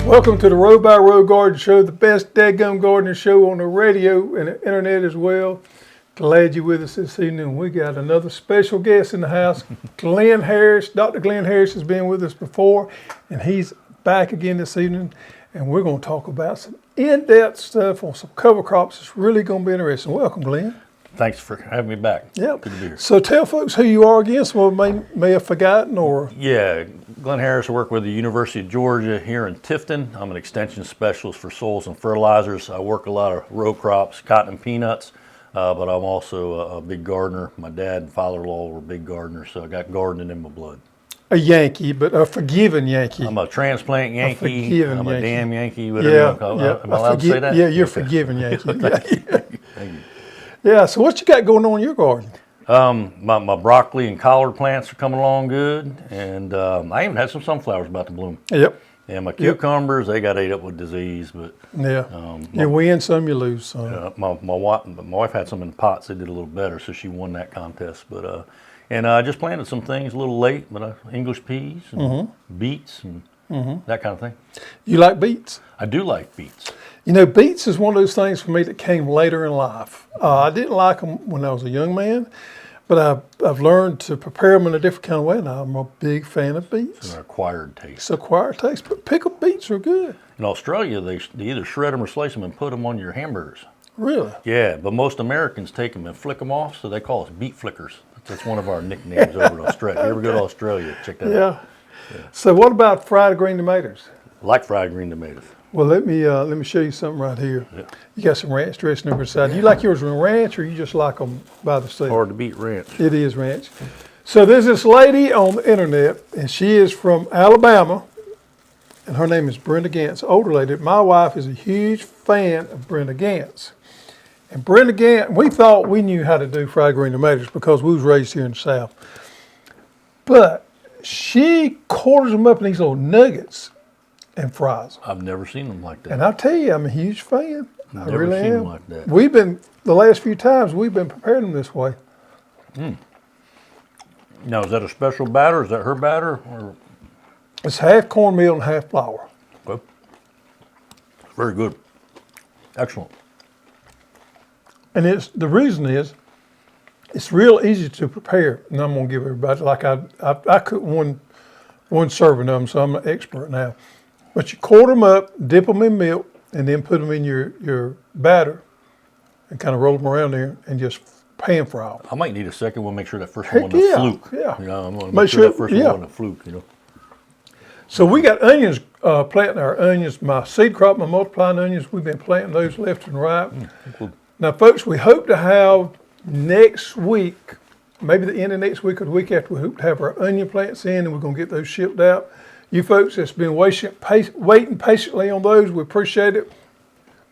Welcome to the Row by Row Garden Show, the best dadgum gardening show on the radio and the internet as well. Glad you're with us this evening. We got another special guest in the house, Glen Harris. Dr. Glen Harris has been with us before, and he's back again this evening. And we're going to talk about some in-depth stuff on some cover crops. It's really going to be interesting. Welcome, Glen. Thanks for having me back. Yep. Good to be here. So tell folks who you are again. Some of them may have forgotten or... Yeah, Glen Harris. I work with the University of Georgia here in Tifton. I'm an extension specialist for soils and fertilizers. I work a lot of row crops, cotton and peanuts, but I'm also a big gardener. My dad and father-in-law were big gardeners, so I got gardening in my blood. A Yankee, but a forgiving Yankee. I'm a transplant Yankee. I'm a damn Yankee. Whatever you want to call it. Am I allowed to say that? Yeah, you're a forgiving Yankee. Thank you. Yeah, so what you got going on in your garden? My broccoli and collard plants are coming along good, and I even had some sunflowers about to bloom. Yep. And my cucumbers, they got ate up with disease, but you win some, you lose some. My wife had some in pots. They did a little better, so she won that contest. But and I just planted some things a little late, but English peas and beets and that kind of thing. You like beets? I do like beets. You know, beets is one of those things for me that came later in life. I didn't like them when I was a young man, but I've learned to prepare them in a different kind of way, and I'm a big fan of beets. It's an acquired taste. It's an acquired taste, but pickled beets are good. In Australia, they either shred them or slice them and put them on your hamburgers. Really? Yeah, but most Americans take them and flick them off, so they call us beet flickers. That's one of our nicknames over in Australia. If you ever go to Australia, check that out. Yeah. So what about fried green tomatoes? I like fried green tomatoes. Well, let me show you something right here. Yeah. You got some ranch dressing over the side. Do you like yours in ranch, or you just like them by the sea? Hard to beat ranch. It is ranch. So there's this lady on the internet, and she is from Alabama, and her name is Brenda Gantz, older lady. My wife is a huge fan of Brenda Gantz. And Brenda Gantz, we thought we knew how to do fried green tomatoes because we was raised here in the South. But she quarters them up in these little nuggets and fries them. I've never seen them like that. And I tell you, I'm a huge fan. I really am. Them like that. We've been, the last few times, we've been preparing them this way. Now, is that a special batter? Is that her batter? Or? It's half cornmeal and half flour. Okay. Very good. Excellent. And the reason is, it's real easy to prepare. And I'm going to give everybody, like I cooked one serving of them, so I'm an expert now. But you quarter them up, dip them in milk, and then put them in your batter and kind of roll them around there and just pan fry them. I might need a second one, make sure that first one wasn't a fluke. Yeah. You know, I'm going to make sure that first one wasn't a fluke, you know. So we got onions, planting our onions, my seed crop, my multiplying onions, we've been planting those left and right. Cool. Now, folks, we hope to have next week, maybe the end of next week or the week after, we hope to have our onion plants in, and we're going to get those shipped out. You folks that's been waiting patiently on those, we appreciate it.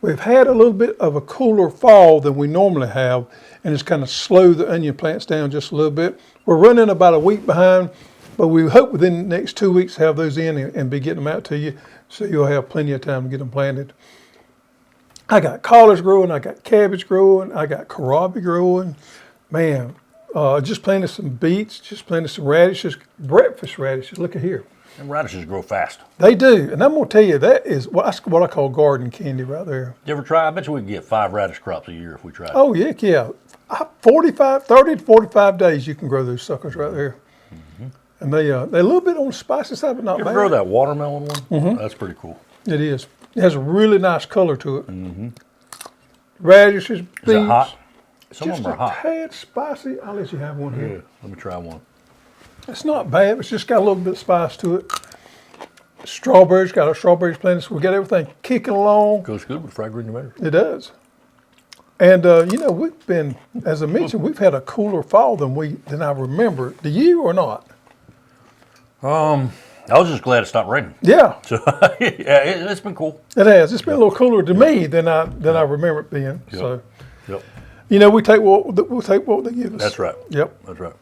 We've had a little bit of a cooler fall than we normally have, and it's kind of slowed the onion plants down just a little bit. We're running about a week behind, but we hope within the next 2 weeks to have those in and be getting them out to you, so you'll have plenty of time to get them planted. I got collards growing, I got cabbage growing, I got kohlrabi growing. Man, just planted some beets, just planted some radishes, breakfast radishes. Look at here. And radishes grow fast. They do, and I'm going to tell you, that is what I call garden candy right there. You ever try? I bet you we could get 5 radish crops a year if we tried. Oh, yeah. 30 to 45 days you can grow those suckers right there. And they're a little bit on the spicy side, but not bad. You ever grow that watermelon one? That's pretty cool. It is. It has a really nice color to it. Radishes, beets. Is it hot? Some of them are hot. Just a tad spicy. I'll let you have one here. Yeah, let me try one. It's not bad. It's just got a little bit of spice to it. Strawberries, got our strawberries planted, so we got everything kicking along. Goes good with fried green tomatoes. It does. And we've been, as I mentioned, we've had a cooler fall than I remember. Do you or not? I was just glad it stopped raining. Yeah. So yeah, it's been cool. It has. It's been a little cooler to me than I remember it being. Yep. So, we take what they give us. That's right. Yep. That's right.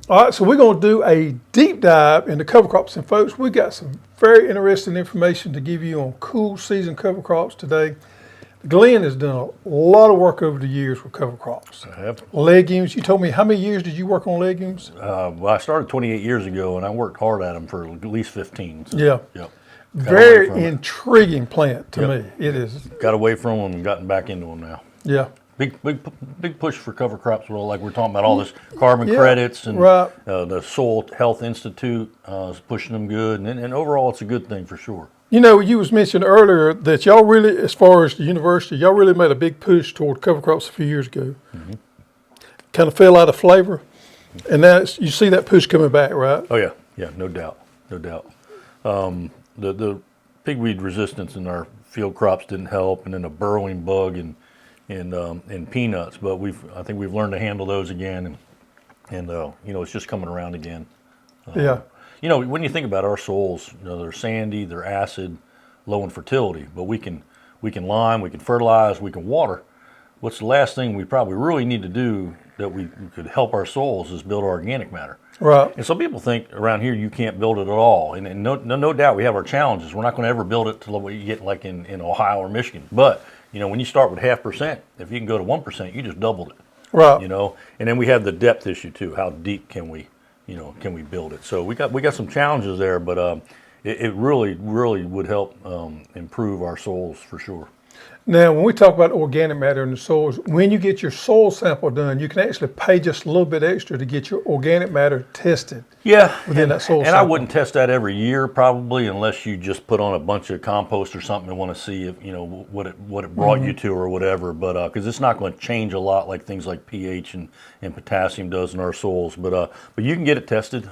All right, so we're going to do a deep dive into cover crops. And folks, we got some very interesting information to give you on cool season cover crops today. Glen has done a lot of work over the years with cover crops. I have. Legumes. You told me, how many years did you work on legumes? Well, I started 28 years ago, and I worked hard at them for at least 15. So, yeah. Yep. very intriguing plant to me. It is. Got away from them and gotten back into them now. Yeah. Big push for cover crops. Well, like we're talking about all this carbon credits and the Soil Health Institute is pushing them good, and overall it's a good thing for sure. You know, you was mentioning earlier that y'all really, as far as the university, y'all really made a big push toward cover crops a few years ago. Kind of fell out of flavor, and now you see that push coming back, right? Oh yeah, no doubt. The pigweed resistance in our field crops didn't help, and then a burrowing bug and peanuts. But I think we've learned to handle those again, and you know, it's just coming around again. Yeah. You know, when you think about our soils, you know, they're sandy, they're acid, low in fertility, but we can lime, we can fertilize, we can water. What's the last thing we probably really need to do that we could help our soils is build our organic matter. Right. And some people think around here you can't build it at all, and no doubt we have our challenges. We're not going to ever build it to what you get like in Ohio or Michigan. But you know, when you start with 0.5%, if you can go to 1%, you just doubled it. Right. You know, and then we have the depth issue too. How deep can we build it? So we got some challenges there, but it really would help improve our soils for sure. Now, when we talk about organic matter in the soils, when you get your soil sample done, you can actually pay just a little bit extra to get your organic matter tested. Yeah, within that soil and sample. I wouldn't test that every year probably, unless you just put on a bunch of compost or something and want to see if you know what it brought you to or whatever. But because it's not going to change a lot like things like pH and potassium does in our soils. But you can get it tested.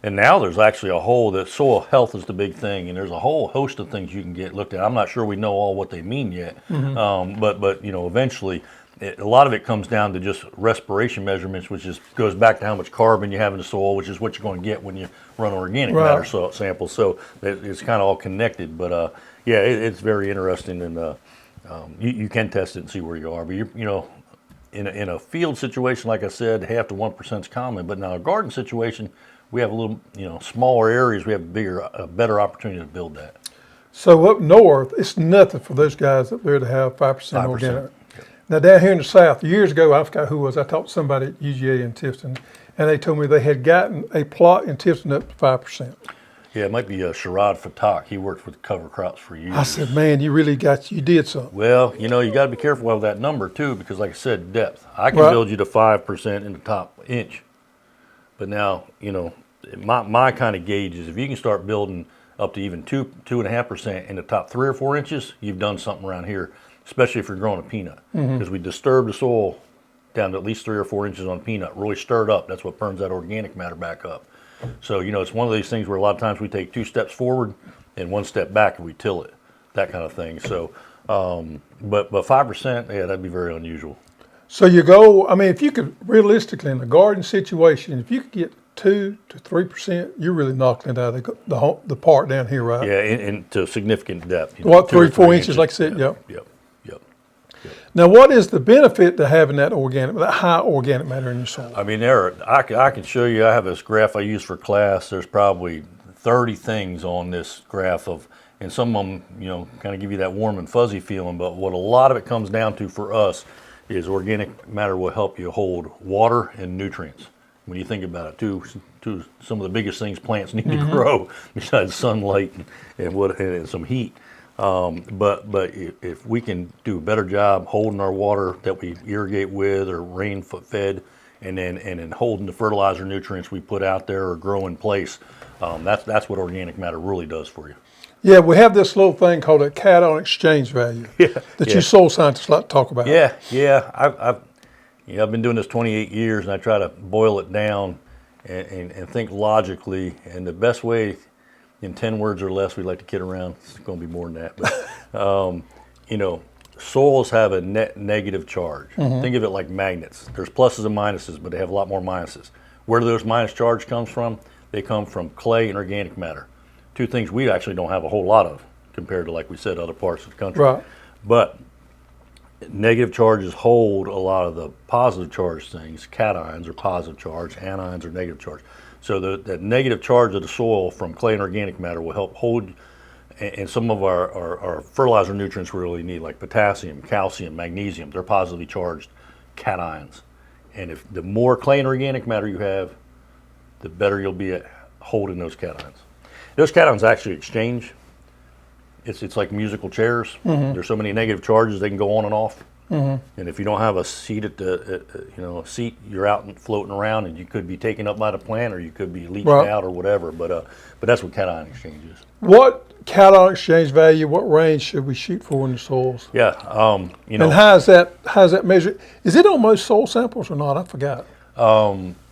And now there's actually the soil health is the big thing, and there's a whole host of things you can get looked at. I'm not sure we know all what they mean yet, but you know, eventually, a lot of it comes down to just respiration measurements, which goes back to how much carbon you have in the soil, which is what you're going to get when you run organic matter samples. So it's kind of all connected. But yeah, it's very interesting, and you can test it and see where you are. But you know, in a field situation, like I said, 0.5 to 1% is common. But now a garden situation, we have a little, you know, smaller areas. We have a better opportunity to build that. So up north, it's nothing for those guys up there to have 5% organic. Yep. Now down here in the south, years ago, I forgot who it was. I talked to somebody at UGA in Tifton, and they told me they had gotten a plot in Tifton up to 5%. Yeah, it might be Sharad Fatak. He worked with cover crops for years. I said, man, you did something. Well, you know, you got to be careful with that number too, because like I said, depth. I can build you to 5% in the top inch. But now, you know, my kind of gauge is if you can start building up to even 2.5% in the top 3 or 4 inches, you've done something around here, especially if you're growing a peanut. Because we disturb the soil down to at least 3 or 4 inches on peanut, really stirred up. That's what burns that organic matter back up. So, you know, it's one of these things where a lot of times we take 2 steps forward and 1 step back and we till it, that kind of thing. So, but 5%, yeah, that'd be very unusual. So you go, I mean, if you could realistically in a garden situation, if you could get 2 to 3%, you're really knocking it out of the part down here, right? Yeah, into significant depth. You know, what, 3 or 4 inches, like I said, Yep. Now, what is the benefit to having that high organic matter in your soil? I mean, I can show you. I have this graph I use for class. There's probably 30 things on this graph and some of them, you know, kind of give you that warm and fuzzy feeling. But what a lot of it comes down to for us is organic matter will help you hold water and nutrients. When you think about it, too, some of the biggest things plants need to grow besides sunlight and some heat. But if we can do a better job holding our water that we irrigate with or rain fed, and then holding the fertilizer nutrients we put out there or grow in place, that's what organic matter really does for you. Yeah, we have this little thing called a cation exchange value that you soil scientists like to talk about. Yeah. I've been doing this 28 years, and I try to boil it down and think logically. And the best way, in 10 words or less, we like to kid around. It's going to be more than that. But, you know, soils have a net negative charge. Think of it like magnets. There's pluses and minuses, but they have a lot more minuses. Where do those minus charge comes from? They come from clay and organic matter. 2 things we actually don't have a whole lot of compared to, like we said, other parts of the country. Right. But negative charges hold a lot of the positive charge things. Cations are positive charge, anions are negative charge. So that negative charge of the soil from clay and organic matter will help hold, and some of our fertilizer nutrients we really need, like potassium, calcium, magnesium, they're positively charged cations. And if the more clay and organic matter you have, the better you'll be at holding those cations. Those cations actually exchange. it's like musical chairs. There's so many negative charges they can go on and off. And if you don't have a seat at the, seat, you're out and floating around, and you could be taken up by the plant, or you could be leaching out or whatever. But that's what cation exchange is. What cation exchange value? What range should we shoot for in the soils? Yeah, And how's that measured? Is it on most soil samples or not? I forgot.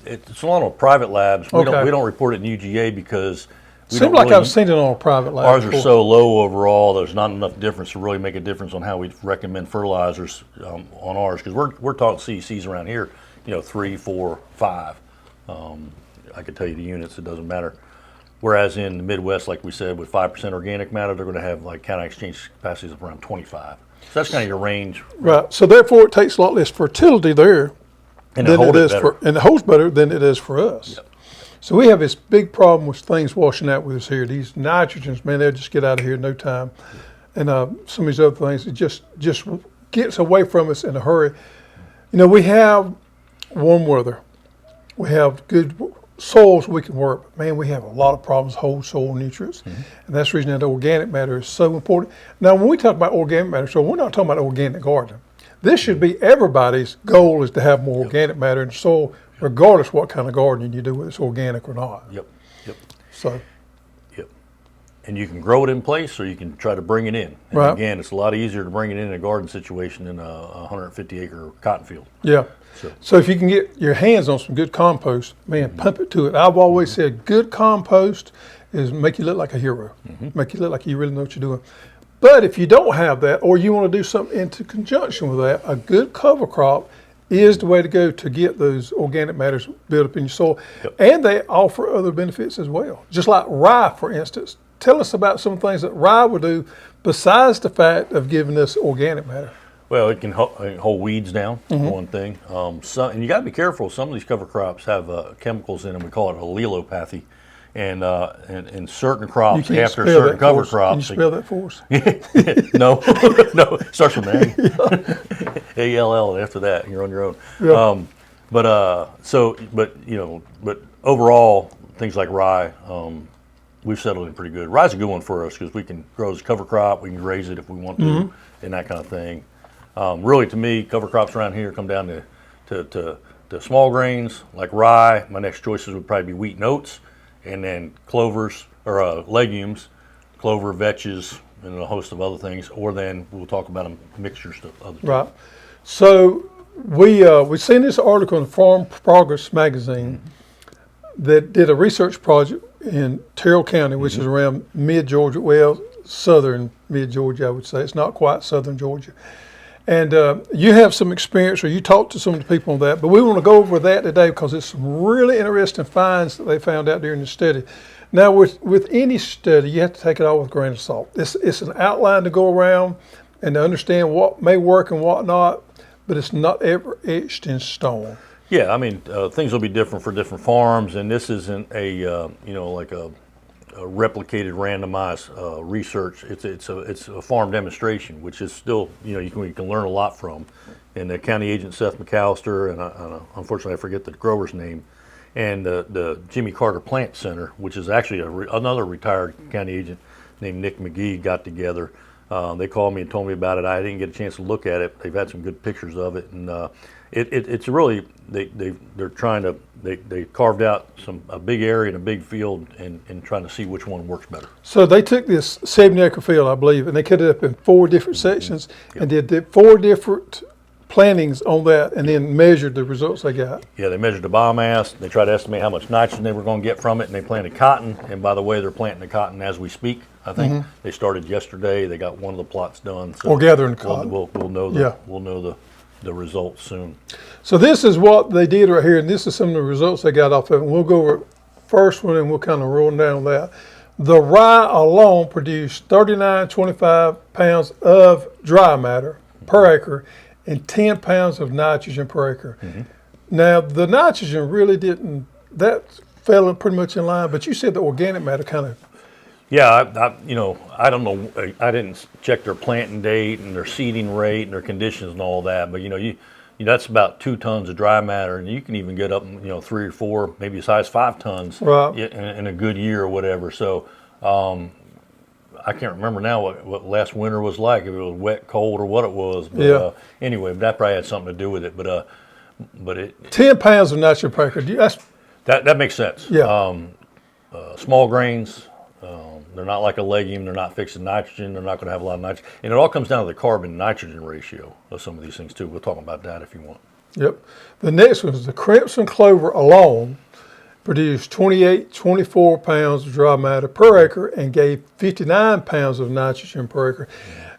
It's a lot of private labs. We don't report it in UGA because Seems like I've seen it on a private lab. Ours are so low overall. There's not enough difference to really make a difference on how we recommend fertilizers on ours, because we're talking CECs around here, 3, 4, 5. I could tell you the units. It doesn't matter. Whereas in the Midwest, like we said, with 5% organic matter, they're going to have like cation exchange capacities of around 25. So that's kind of your range. Right. So therefore, it takes a lot less fertility there and it holds better than it is for us. Yep. So we have this big problem with things washing out with us here. These nitrogens, man, they'll just get out of here in no time. And some of these other things, it just gets away from us in a hurry. We have warm weather. We have good soils we can work. But man, we have a lot of problems with whole soil nutrients. And that's the reason that organic matter is so important. Now, when we talk about organic matter, so we're not talking about organic gardening. This should be everybody's goal, is to have more organic matter in the soil, regardless what kind of gardening you do, whether it's organic or not. Yep. So. Yep. And you can grow it in place, or you can try to bring it in. And again, it's a lot easier to bring it in a garden situation than a 150-acre cotton field. Yeah. So if you can get your hands on some good compost, man, pump it to it. I've always said good compost is make you look like a hero, make you look like you really know what you're doing. But if you don't have that, or you want to do something into conjunction with that, a good cover crop is the way to go to get those organic matters built up in your soil. And they offer other benefits as well. Just like rye, for instance. Tell us about some things that rye will do besides the fact of giving us organic matter. Well, it can hold weeds down, one thing. And you got to be careful. Some of these cover crops have chemicals in them. We call it allelopathy. And in certain crops, after certain cover crops. Can you spell that for us? No, it starts with an A. A-L-L, and after that, you're on your own. Yeah. But overall, things like rye, we've settled in pretty good. Rye's a good one for us because we can grow as a cover crop, we can graze it if we want to, and that kind of thing. Really, to me, cover crops around here come down to small grains like rye. My next choices would probably be wheat and oats, and then clovers or legumes, clover, vetches, and a host of other things. Or then we'll talk about them mixtures of other things. Right. So we seen this article in Farm Progress magazine that did a research project in Terrell County, which is around mid-Georgia, well, southern mid-Georgia, I would say. It's not quite southern Georgia. And you have some experience, or you talked to some of the people on that, but we want to go over that today because it's some really interesting finds that they found out during the study. Now, with any study, you have to take it all with a grain of salt. It's an outline to go around and to understand what may work and what not, but it's not ever etched in stone. Yeah, I mean, things will be different for different farms, and this isn't a replicated, randomized research. It's a farm demonstration, which is still, you can learn a lot from. And the county agent Seth McAllister, and unfortunately I forget the grower's name, and the Jimmy Carter Plant Center, which is actually another retired county agent named Nick McGee, got together. They called me and told me about it. I didn't get a chance to look at it. They've had some good pictures of it, and it's really they're trying to they carved out a big area and a big field and trying to see which one works better. So they took this 70-acre field, I believe, and they cut it up in 4 different sections and did 4 different plantings on that, and then measured the results they got. Yeah, they measured the biomass. They tried to estimate how much nitrogen they were going to get from it, and they planted cotton. And by the way, they're planting the cotton as we speak. I think they started yesterday. They got one of the plots done. So or gathering cotton. We'll know the results soon. So this is what they did right here, and this is some of the results they got off of it. And we'll go over first one, and we'll kind of roll down that. The rye alone produced 39.25 pounds of dry matter per acre and 10 pounds of nitrogen per acre. Now, the nitrogen really that fell pretty much in line, but you said the organic matter kind of. Yeah, I don't know. I didn't check their planting date and their seeding rate and their conditions and all that, but that's about 2 tons of dry matter, and you can even get up 3 or 4, maybe as high as 5 tons in a good year or whatever. So I can't remember now what last winter was like, if it was wet, cold, or what it was. But Yeah. Anyway, that probably had something to do with it. But 10 pounds of nitrogen per acre. That's, that makes sense. yeah. Small grains, they're not like a legume. They're not fixing nitrogen. They're not going to have a lot of nitrogen. And it all comes down to the carbon-nitrogen ratio of some of these things, too. We'll talk about that if you want. Yep. The next one is the crimson clover alone produced 24 pounds of dry matter per acre and gave 59 pounds of nitrogen per acre.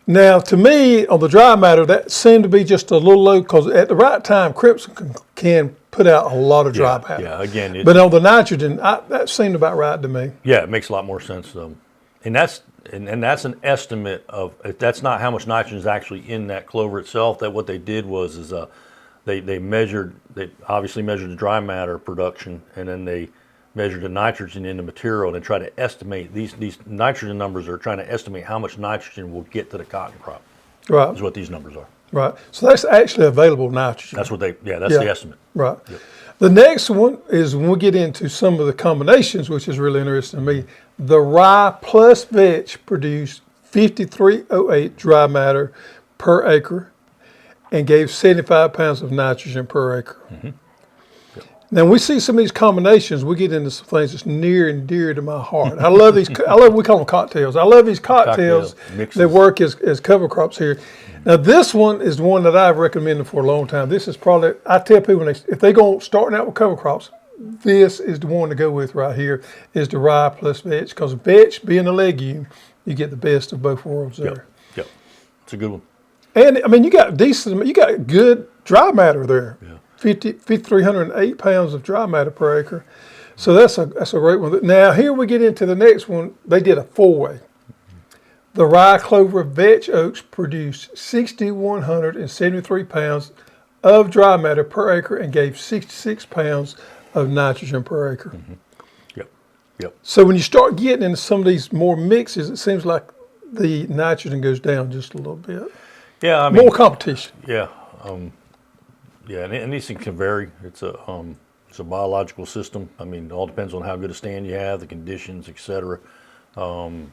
Now, to me, on the dry matter, that seemed to be just a little low because at the right time, crimson can put out a lot of dry matter. Yeah, again. But on the nitrogen, that seemed about right to me. Yeah, it makes a lot more sense, though. And that's an estimate of, that's not how much nitrogen is actually in that clover itself. That what they did was they obviously measured the dry matter production, and then they measured the nitrogen in the material and try to estimate these nitrogen numbers are trying to estimate how much nitrogen will get to the cotton crop. Right. Is what these numbers are. Right. So that's actually available nitrogen. That's what that's the estimate. Right. Yep. The next one is when we get into some of the combinations, which is really interesting to me. The rye plus vetch produced 5308 dry matter per acre and gave 75 pounds of nitrogen per acre. Mm-hmm. Now, we see some of these combinations, we get into some things that's near and dear to my heart. I love these, we call them cocktails. I love these cocktails that work as cover crops here. Now, this one is the one that I've recommended for a long time. This is probably, I tell people, if they're going starting out with cover crops, this is the one to go with right here, is the rye plus vetch, because vetch being a legume, you get the best of both worlds there. Yep. It's a good one. And, I mean, you got good dry matter there. Yeah. 5,308 pounds of dry matter per acre. So that's a great one. Now, here we get into the next one. They did a four-way. The rye, clover, vetch oats produced 6,173 pounds of dry matter per acre and gave 66 pounds of nitrogen per acre. Mm-hmm. Yep. So when you start getting into some of these more mixes, it seems like the nitrogen goes down just a little bit. Yeah, I mean, more competition. Yeah. And these things can vary. It's a biological system. I mean, it all depends on how good a stand you have, the conditions, etc. Even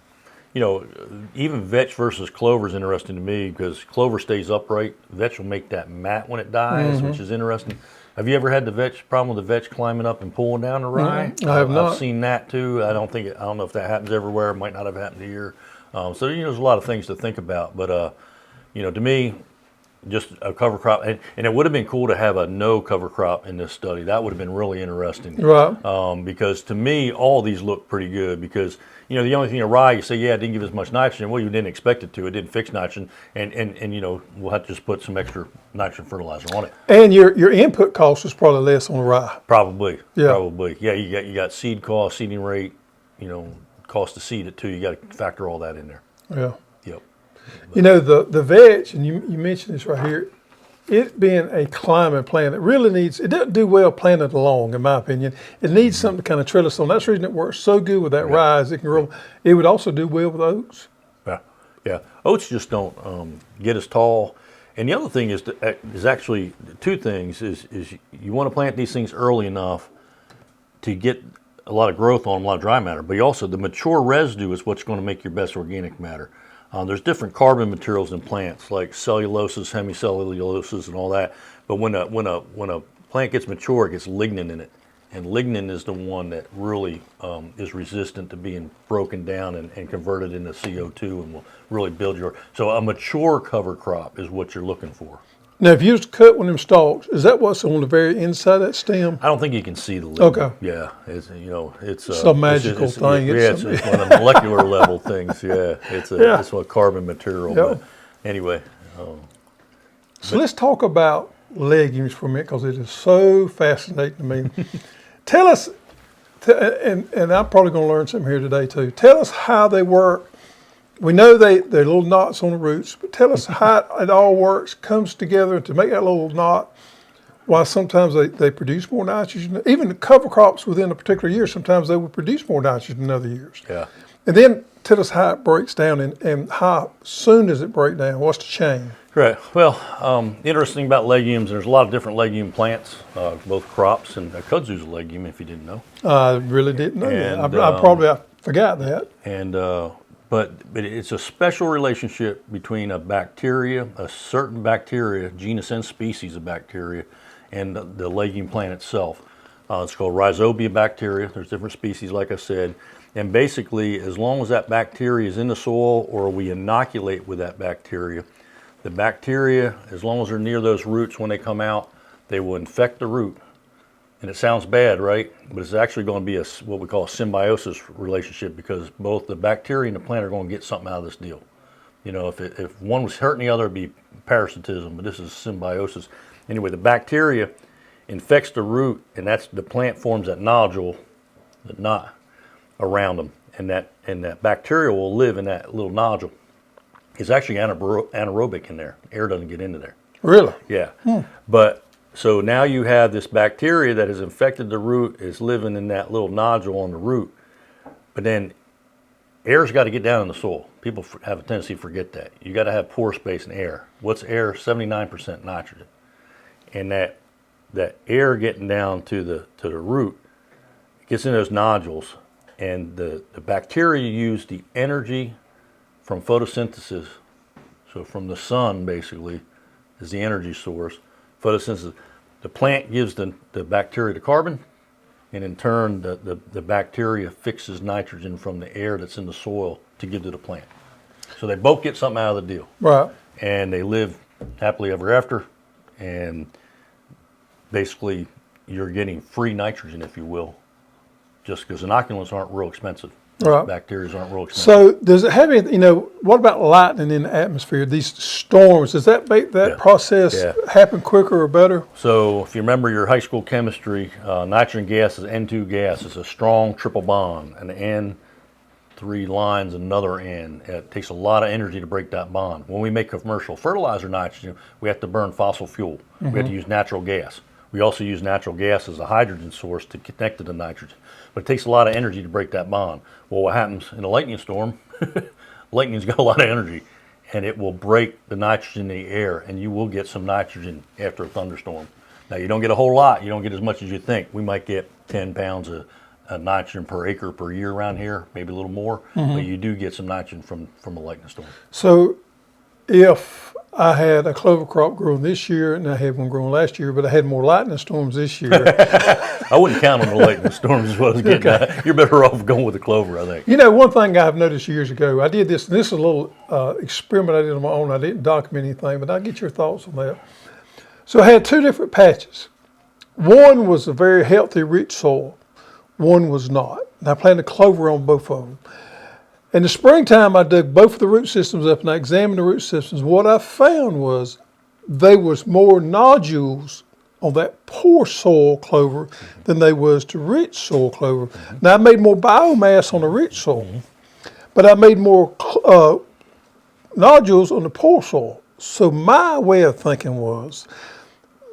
vetch versus clover is interesting to me because clover stays upright. Vetch will make that mat when it dies, which is interesting. Have you ever had the problem with the vetch climbing up and pulling down the rye? I have not. I've seen that too. I don't know if that happens everywhere. It might not have happened here. So there's a lot of things to think about. But to me, just a cover crop, and it would have been cool to have a no cover crop in this study. That would have been really interesting, right? Because to me, all these look pretty good. Because the only thing of rye, you say, it didn't give as much nitrogen. Well, you didn't expect it to. It didn't fix nitrogen, and we'll have to just put some extra nitrogen fertilizer on it. And your input cost was probably less on the rye. Probably. Yeah. Yeah, you got seed cost, seeding rate, cost to seed it too. You got to factor all that in there. Yeah. Yep. The vetch, and you mentioned this right here, it being a climbing plant, it doesn't do well planted along, in my opinion. It needs something to kind of trellis on. That's the reason it works so good with that rye, as it can grow. It would also do well with oats. Yeah. Oats just don't get as tall. And the other thing is actually two things. Is you want to plant these things early enough to get a lot of growth on them, a lot of dry matter. But also the mature residue is what's going to make your best organic matter. There's different carbon materials in plants like celluloses, hemicelluloses, and all that. But when a plant gets mature, it gets lignin in it, and lignin is the one that really is resistant to being broken down and converted into CO2, and will really build your. So a mature cover crop is what you're looking for. Now, if you was to cut one of them stalks, is that what's on the very inside of that stem? I don't think you can see the lignin. Okay. Yeah, it's some magical thing. It's one of the molecular level things. Yeah, it's a carbon material. Yep. But anyway. So let's talk about legumes for a minute because it is so fascinating to me. Tell us, and I'm probably going to learn something here today too. Tell us how they work. We know they're little knots on the roots, but tell us how it all works, comes together to make that little knot. Why sometimes they produce more nitrogen. Even the cover crops within a particular year, sometimes they will produce more nitrogen than other years. Yeah. And then tell us how it breaks down and how soon does it break down? What's the chain? Right. Well, interesting about legumes, there's a lot of different legume plants, both crops, and kudzu's a legume if you didn't know. I really didn't know that. I forgot that. And But it's a special relationship between a bacteria, a certain bacteria, genus and species of bacteria, and the legume plant itself. It's called rhizobia bacteria. There's different species, like I said. And basically, as long as that bacteria is in the soil or we inoculate with that bacteria, the bacteria, as long as they're near those roots when they come out, they will infect the root. And it sounds bad, right? But it's actually going to be what we call a symbiosis relationship, because both the bacteria and the plant are going to get something out of this deal. You know, if one was hurting the other, it'd be parasitism, but this is symbiosis. Anyway, the bacteria infects the root, and the plant forms that nodule, that knot around them, and that bacteria will live in that little nodule. It's actually anaerobic in there. Air doesn't get into there. Really? Yeah. But so now you have this bacteria that has infected the root, is living in that little nodule on the root. But then air's got to get down in the soil. People have a tendency to forget that. You got to have pore space and air. What's air? 79% nitrogen. And that air getting down to the root gets in those nodules, and the bacteria use the energy from photosynthesis. So from the sun, basically, is the energy source. Photosynthesis. The plant gives the bacteria the carbon, and in turn the bacteria fixes nitrogen from the air that's in the soil to give to the plant. So they both get something out of the deal. Right. And they live happily ever after, and basically you're getting free nitrogen, if you will, just because inoculants aren't real expensive. Right. Bacteria aren't real expensive. So does it have any, what about lightning in the atmosphere, these storms, does that make that process happen quicker or better? So if you remember your high school chemistry, nitrogen gas is N2 gas. It's a strong triple bond, an N, 3 lines, another N. It takes a lot of energy to break that bond. When we make commercial fertilizer nitrogen, we have to burn fossil fuel. We have to use natural gas. We also use natural gas as a hydrogen source to connect to the nitrogen. But it takes a lot of energy to break that bond. Well, what happens in a lightning storm, lightning's got a lot of energy, and it will break the nitrogen in the air, and you will get some nitrogen after a thunderstorm. Now, you don't get a whole lot. You don't get as much as you think. We might get 10 pounds of nitrogen per acre per year around here, maybe a little more, but you do get some nitrogen from a lightning storm. So if I had a clover crop growing this year and I had one growing last year, but I had more lightning storms this year. I wouldn't count on the lightning storms is what I was getting at. You're better off going with the clover, I think. One thing I've noticed years ago, I did this, and this is a little experiment I did on my own. I didn't document anything, but I'll get your thoughts on that. So I had 2 different patches. One was a very healthy, rich soil. One was not. And I planted clover on both of them. In the springtime, I dug both of the root systems up and I examined the root systems. What I found was there was more nodules on that poor soil clover than there was to rich soil clover. Now, I made more biomass on the rich soil, but I made more nodules on the poor soil. So my way of thinking was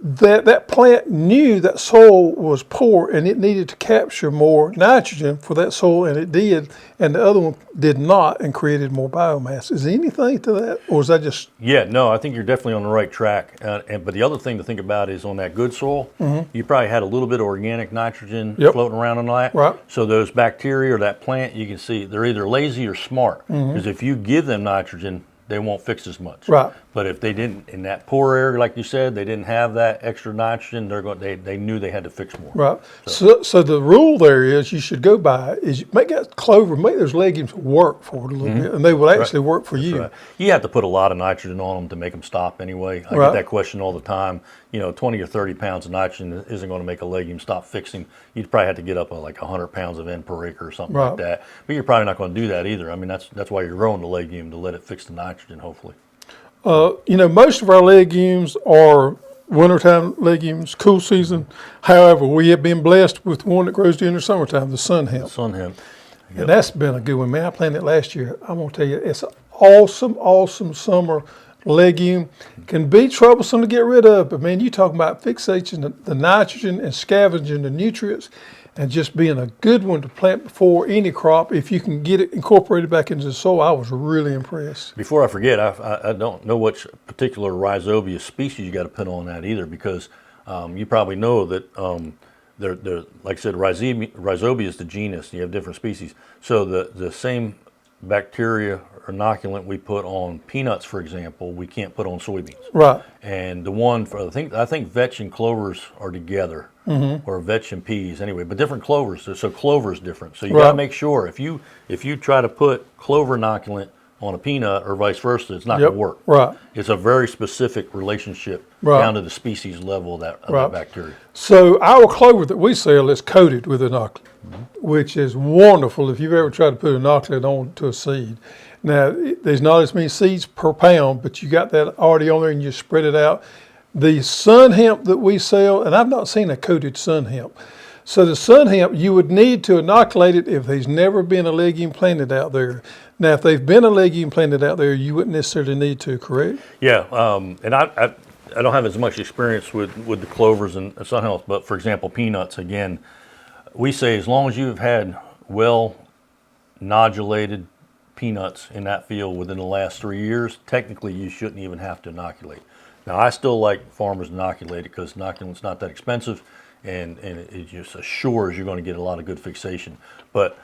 that plant knew that soil was poor and it needed to capture more nitrogen for that soil, and it did, and the other one did not and created more biomass. Is there anything to that, or is that just... Yeah, no, I think you're definitely on the right track. But the other thing to think about is on that good soil, you probably had a little bit of organic nitrogen floating around on that. Right. So those bacteria or that plant, you can see they're either lazy or smart, because if you give them nitrogen, they won't fix as much. Right. But if they didn't, in that poor area, like you said, they didn't have that extra nitrogen, they knew they had to fix more. Right. So the rule there is you should go by is make that clover, make those legumes work for it a little bit, and they will actually work for you. Right. You have to put a lot of nitrogen on them to make them stop anyway. I get that question all the time. 20 or 30 pounds of nitrogen isn't going to make a legume stop fixing. You'd probably have to get up like 100 pounds of N per acre or something like that. But you're probably not going to do that either. I mean, that's why you're growing the legume, to let it fix the nitrogen, hopefully. Most of our legumes are wintertime legumes, cool season. However, we have been blessed with one that grows during the summertime, the sun hemp. Sun hemp. Yep. And that's been a good one, man. I planted it last year. I'm going to tell you, it's an awesome summer legume. Can be troublesome to get rid of, but man, you talking about fixating the nitrogen and scavenging the nutrients and just being a good one to plant before any crop. If you can get it incorporated back into the soil, I was really impressed. Before I forget, I don't know which particular rhizobia species you got to put on that either, because you probably know that they're like I said, rhizobia is the genus. You have different species. So the same bacteria or inoculant we put on peanuts, for example, we can't put on soybeans. Right. And the one for I think vetch and clovers are together, or vetch and peas anyway, but different clovers. So clover is different. So you got to make sure if you try to put clover inoculant on a peanut or vice versa, it's not going to work. Right. It's a very specific relationship down to the species level of that bacteria. So our clover that we sell is coated with inoculant, which is wonderful if you've ever tried to put inoculant onto a seed. Now, there's not as many seeds per pound, but you got that already on there and you spread it out. The sun hemp that we sell, and I've not seen a coated sun hemp. So the sun hemp, you would need to inoculate it if there's never been a legume planted out there. Now, if they've been a legume planted out there, you wouldn't necessarily need to, correct? Yeah, and I don't have as much experience with the clovers and sun hemp, but for example, peanuts, again, we say as long as you've had well nodulated peanuts in that field within the last 3 years, technically you shouldn't even have to inoculate. Now, I still like farmers inoculate it because inoculant's not that expensive, and it just assures you're going to get a lot of good fixation. But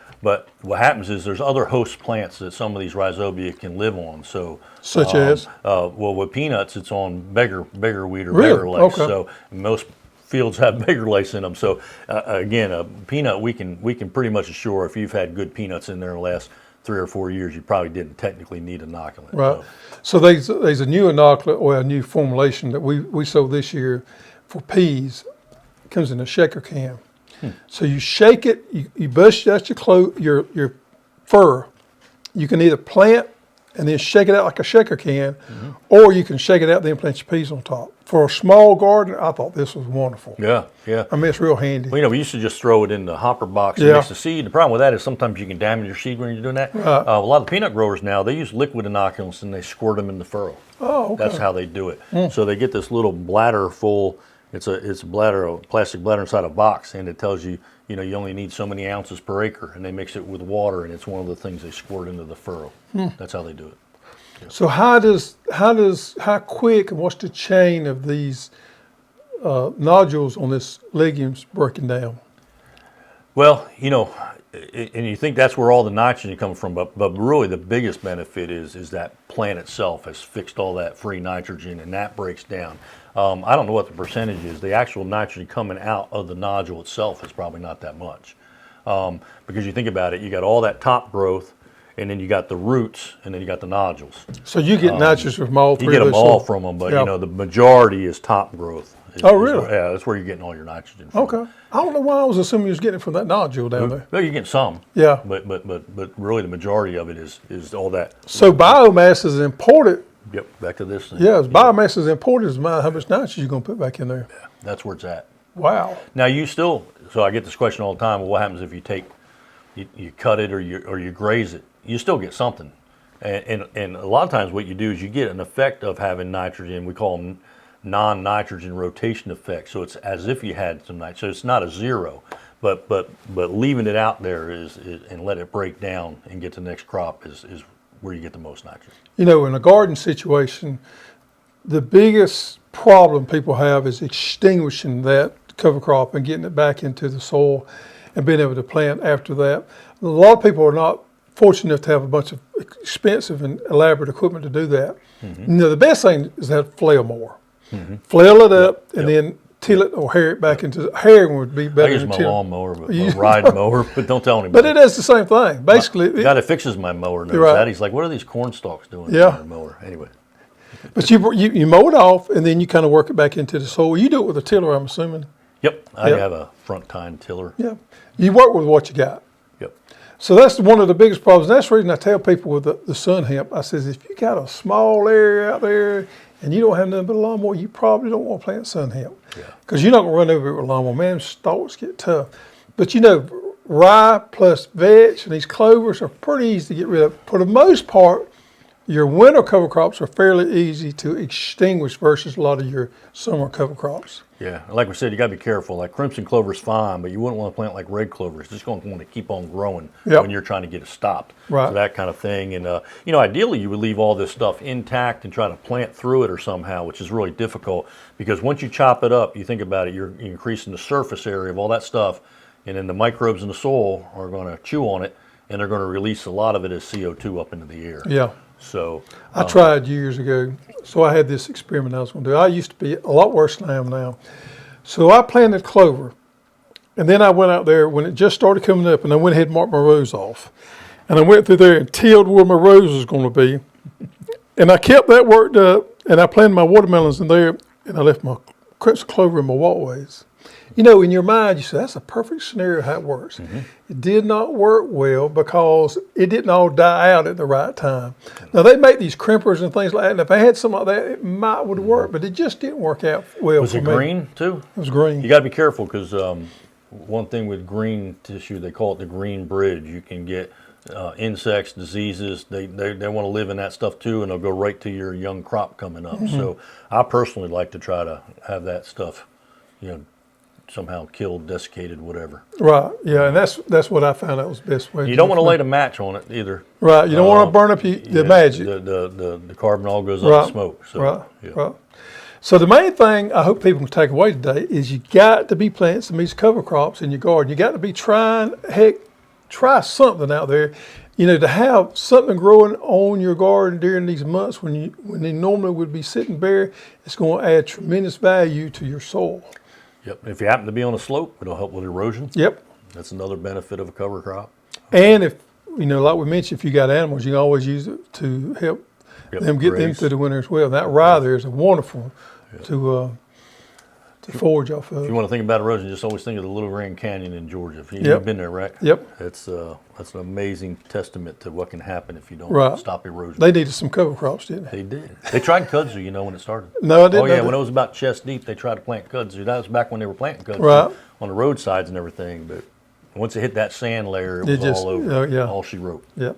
what happens is there's other host plants that some of these rhizobia can live on. So such as? Well, with peanuts, it's on beggar weed or Really? beggar lace. Okay. So most fields have beggar lace in them. So again, a peanut we can pretty much assure if you've had good peanuts in there in the last 3 or 4 years, you probably didn't technically need inoculant. Right. So there's a new inoculant or a new formulation that we sold this year for peas. It comes in a shaker can. So you shake it, you bust out your fur. You can either plant and then shake it out like a shaker can, or you can shake it out and then plant your peas on top. For a small garden, I thought this was wonderful. Yeah. I mean, it's real handy. Well, we used to just throw it in the hopper box and mix the seed. The problem with that is sometimes you can damage your seed when you're doing that. Right. A lot of peanut growers now, they use liquid inoculants and they squirt them in the furrow. Oh, okay. That's how they do it. So they get this little bladder full. It's a bladder, a plastic bladder inside a box, and it tells you, you only need so many ounces per acre, and they mix it with water, and it's one of the things they squirt into the furrow. That's how they do it. Yeah. So how quick and what's the chain of these nodules on this legumes breaking down? Well, and you think that's where all the nitrogen comes from, but really the biggest benefit is that plant itself has fixed all that free nitrogen, and that breaks down. I don't know what the percentage is. The actual nitrogen coming out of the nodule itself is probably not that much. Because you think about it, you got all that top growth, and then you got the roots, and then you got the nodules. So you get nitrogen from all three You get of them those all soils? from them, but the majority is top growth. Oh, really? Yeah, that's where you're getting all your nitrogen from. Okay. I don't know why I was assuming you was getting it from that nodule down there. Well, you get some. Yeah. But really the majority of it is all that. So biomass is important. Yep, back to this. Yeah, biomass is important as how much nitrogen you're going to put back in there. Yeah, that's where it's at. Wow. Now so I get this question all the time, well, what happens if you cut it or you graze it? You still get something. And a lot of times what you do is you get an effect of having nitrogen. We call them non-nitrogen rotation effect. So it's as if you had some nitrogen. So it's not a zero, but leaving it out there and let it break down and get to the next crop is where you get the most nitrogen. In a garden situation, the biggest problem people have is extinguishing that cover crop and getting it back into the soil and being able to plant after that. A lot of people are not fortunate enough to have a bunch of expensive and elaborate equipment to do that. The best thing is to have flail mower. Flail it up and then till it or hair it back into herring would be better. I use than my till. lawnmower, but a ride mower, but don't tell anybody. But it does the same thing. Basically, the guy that fixes my mower knows right. that. He's like, what are these corn stalks doing Yeah. in my mower? Anyway. but you mow it off and then you kind of work it back into the soil. You do it with a tiller, I'm assuming. Yep, I have a front tine tiller. Yeah. You work with what you got. Yep. So that's one of the biggest problems. That's the reason I tell people with the sun hemp, I says, if you got a small area out there and you don't have nothing but a lawnmower, you probably don't want to plant sun hemp. Because you're not going to run over it with a lawnmower. Man, stalks get tough. But rye plus vetch and these clovers are pretty easy to get rid of. For the most part, your winter cover crops are fairly easy to extinguish versus a lot of your summer cover crops. Yeah, like we said, you got to be careful. Like crimson clover's fine, but you wouldn't want to plant like red clover. It's just going to want to keep on growing when you're trying to get it stopped. Right. So that kind of thing. And, ideally you would leave all this stuff intact and try to plant through it or somehow, which is really difficult because once you chop it up, you think about it, you're increasing the surface area of all that stuff, and then the microbes in the soil are going to chew on it, and they're going to release a lot of it as CO2 up into the air. Yeah. So I tried years ago. So I had this experiment I was going to do. I used to be a lot worse than I am now. So I planted clover. And then I went out there when it just started coming up, and I went ahead and marked my rows off. And I went through there and tilled where my rose was going to be. And I kept that worked up, and I planted my watermelons in there, and I left my crimson clover in my walkways. You know, in your mind, you say, that's a perfect scenario how it works. Mm-hmm. It did not work well because it didn't all die out at the right time. Now, they make these crimpers and things like that, and if I had something like that, it might would work, but it just didn't work out well was for it me. green too? It was green. You got to be careful because one thing with green tissue, they call it the green bridge. You can get insects, diseases. They want to live in that stuff too, and they'll go right to your young crop coming up. Mm-hmm. So I personally like to try to have that stuff, somehow killed, desiccated, whatever. Right, yeah, and that's what I found out was the best way. You don't want to light a match on it either. Right, you don't want to burn up the magic. The carbon all goes up Right, in smoke. So, right, yeah. right. So the main thing I hope people can take away today is you got to be planting some of these cover crops in your garden. You got to be try something out there. To have something growing on your garden during these months when they normally would be sitting bare, it's going to add tremendous value to your soil. Yep. If you happen to be on a slope, it'll help with erosion. Yep. That's another benefit of a cover crop. And if, like we mentioned, if you got animals, you can always use it to help them get them through the winter as well. That rye there is a wonderful to forage off of. If you want to think about erosion, just always think of the Little Grand Canyon in Georgia. You've been there, right? Yep. That's an amazing testament to what can happen if you don't stop erosion. They needed some cover crops, didn't they? They did. They tried kudzu, when it started. No, I didn't. Oh yeah, when it was about chest deep, they tried to plant kudzu. That was back when they were planting kudzu on the roadsides and everything. But once it hit that sand layer, it was all over. All she wrote. Yep.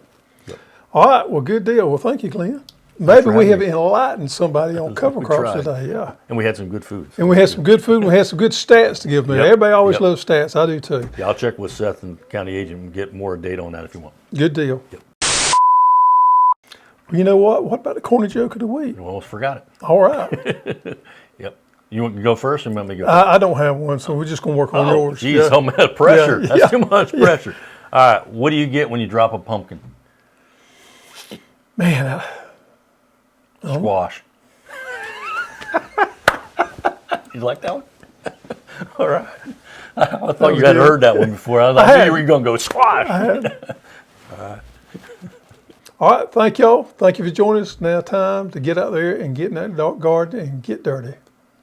All right. Well, good deal. Well, thank you, Glenn. Maybe we have enlightened somebody on cover crops today. Yeah. And we had some good food. And we had some good food. And we had some good stats to give them. Everybody always loves stats. I do too. Yeah, I'll check with Seth and county agent and get more data on that if you want. Good deal. Yep. Well, you know what? What about the corny joke of the week? You almost forgot it. All right. Yep. You want to go first or you want me to go? I don't have one, so we're just going to work on yours. Geez, so much pressure. That's too much pressure. All right. What do you get when you drop a pumpkin? Man, squash. You like that one? All right. I thought you had heard that one before. I thought you were going to go squash. All right. Thank y'all. Thank you for joining us. Now time to get out there and get in that garden and get dirty.